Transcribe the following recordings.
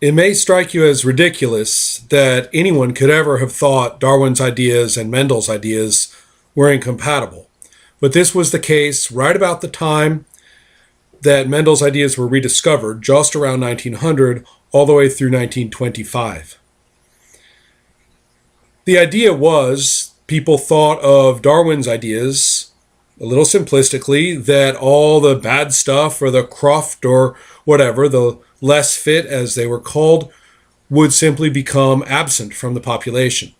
It may strike you as ridiculous that anyone could ever have thought Darwin's ideas and Mendel's ideas were incompatible, but this was the case right about the time that Mendel's ideas were rediscovered, just around 1900, all the way through 1925. The idea was people thought of Darwin's ideas a little simplistically, that all the bad stuff or the cruft or whatever, the less fit as they were called, would simply become absent from the population.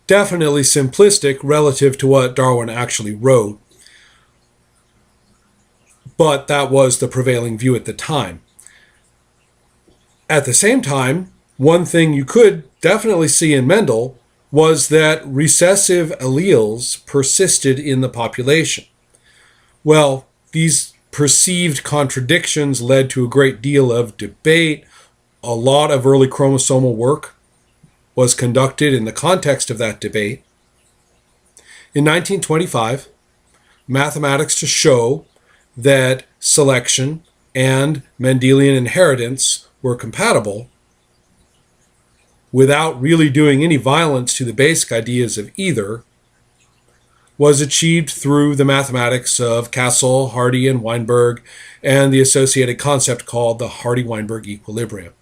Definitely simplistic relative to what Darwin actually wrote, but that was the prevailing view at the time. At the same time, one thing you could definitely see in Mendel was that recessive alleles persisted in the population. Well, these perceived contradictions led to a great deal of debate. A lot of early chromosomal work was conducted in the context of that debate. In 1925, mathematics to show that selection and Mendelian inheritance were compatible without really doing any violence to the basic ideas of either, was achieved through the mathematics of Cassel, Hardy, and Weinberg, and the associated concept called the Hardy-Weinberg equilibrium.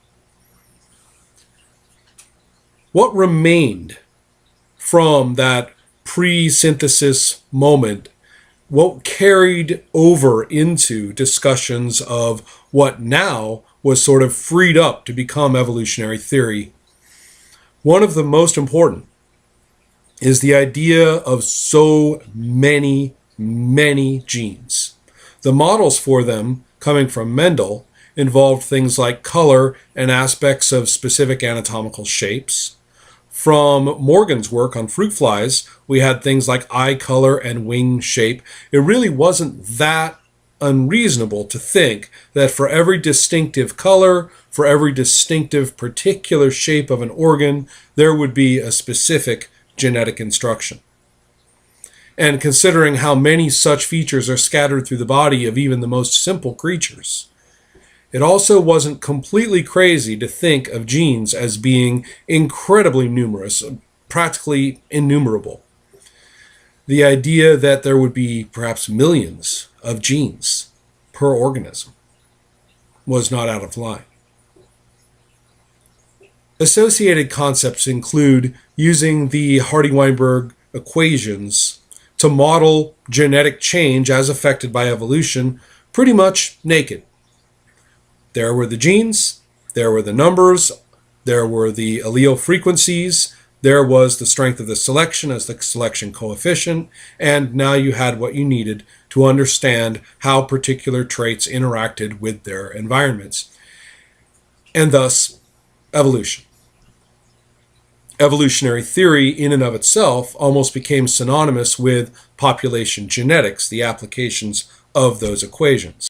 What remained from that pre-synthesis moment, what carried over into discussions of what now was sort of freed up to become evolutionary theory? One of the most important is the idea of so many genes. The models for them, coming from Mendel, involved things like color and aspects of specific anatomical shapes. From Morgan's work on fruit flies, we had things like eye color and wing shape. It really wasn't that unreasonable to think that for every distinctive color, for every distinctive particular shape of an organ, there would be a specific genetic instruction. And considering how many such features are scattered through the body of even the most simple creatures, it also wasn't completely crazy to think of genes as being incredibly numerous, practically innumerable. The idea that there would be perhaps millions of genes per organism was not out of line. Associated concepts include using the Hardy-Weinberg equations to model genetic change as affected by evolution pretty much naked. There were the genes, there were the numbers, there were the allele frequencies, there was the strength of the selection as the selection coefficient, and now you had what you needed to understand how particular traits interacted with their environments, and thus evolution. Evolutionary theory in and of itself almost became synonymous with population genetics, the applications of those equations.